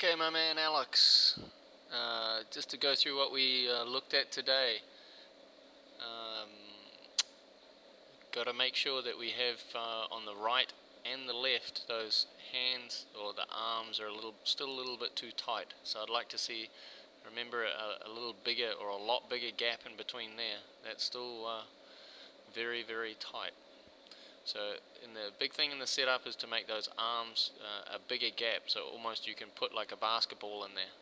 Okay, my man Alex, just to go through what we looked at today. Got to make sure that we have on the right and the left, those hands or the arms are still a little bit too tight. So I'd like to see, remember, a little bigger or a lot bigger gap in between there. That's still very, very tight. So the big thing in the setup is to make those arms a bigger gap, so almost you can put like a basketball in there.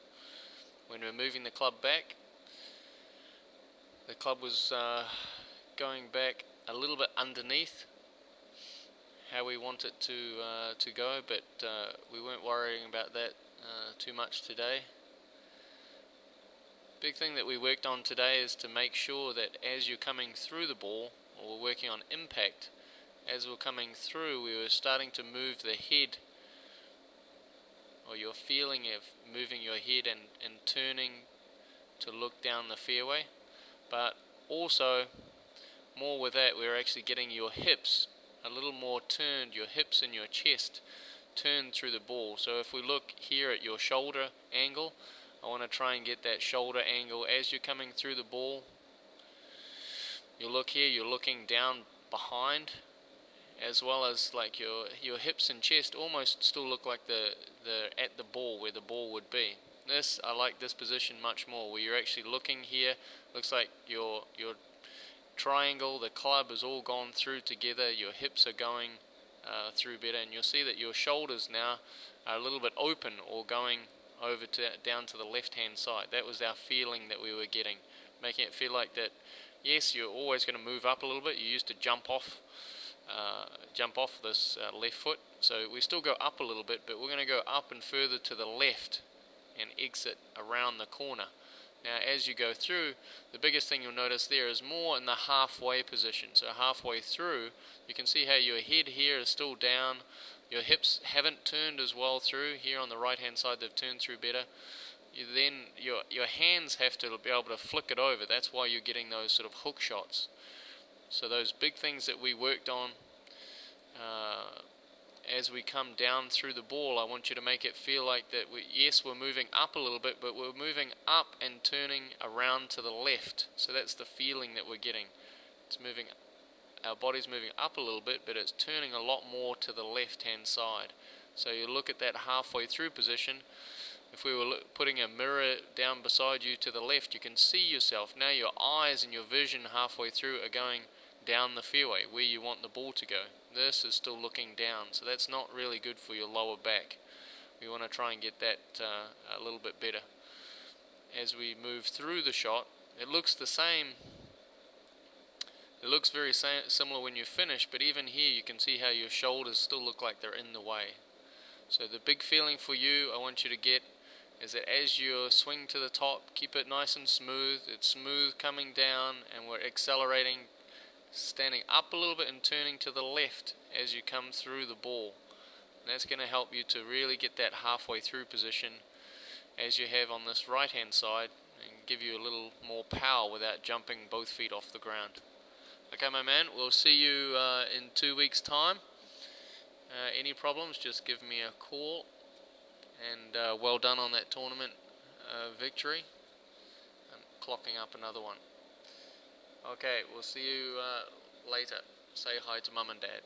When we're moving the club back, the club was going back a little bit underneath how we want it to go, but we weren't worrying about that too much today. Big thing that we worked on today is to make sure that as you're coming through the ball, or we're working on impact, as we're coming through, we were starting to move the head, or you're feeling of moving your head and turning to look down the fairway. But also, more with that, we're actually getting your hips a little more turned, your hips and your chest turned through the ball. So if we look here at your shoulder angle, I want to try and get that shoulder angle as you're coming through the ball. You look here, you're looking down behind, as well as like your hips and chest almost still look like they're at the ball, where the ball would be. I like this position much more, where you're actually looking here. Looks like your triangle, the club is all gone through together. Your hips are going through better, and you'll see that your shoulders now are a little bit open or going over down to the left hand side. That was our feeling that we were getting, making it feel like that. Yes, you're always going to move up a little bit. You used to jump off this left foot, so we still go up a little bit, but we're going to go up and further to the left and exit around the corner. Now as you go through, the biggest thing you'll notice there is more in the halfway position. So halfway through, you can see how your head here is still down, your hips haven't turned as well through. Here on the right hand side they've turned through better. Then your hands have to be able to flick it over. That's why you're getting those sort of hook shots. So those big things that we worked on, as we come down through the ball, I want you to make it feel like that yes, we're moving up a little bit, but we're moving up and turning around to the left. So that's the feeling that we're getting. It's moving, our body's moving up a little bit, but it's turning a lot more to the left hand side. So you look at that halfway through position. If we were putting a mirror down beside you to the left, you can see yourself. Now your eyes and your vision halfway through are going down the fairway where you want the ball to go. This is still looking down, so that's not really good for your lower back. We want to try and get that a little bit better. As we move through the shot, it looks the same. It looks very similar when you finish, but even here you can see how your shoulders still look like they're in the way. So the big feeling for you, I want you to get, is that as you swing to the top, keep it nice and smooth. It's smooth coming down, and we're accelerating, standing up a little bit and turning to the left as you come through the ball. And that's going to help you to really get that halfway through position as you have on this right hand side, and give you a little more power without jumping both feet off the ground. Okay, my man, we'll see you in 2 weeks time. Any problems, just give me a call. And well done on that tournament victory. I'm clocking up another one. Okay, we'll see you later. Say hi to Mum and Dad.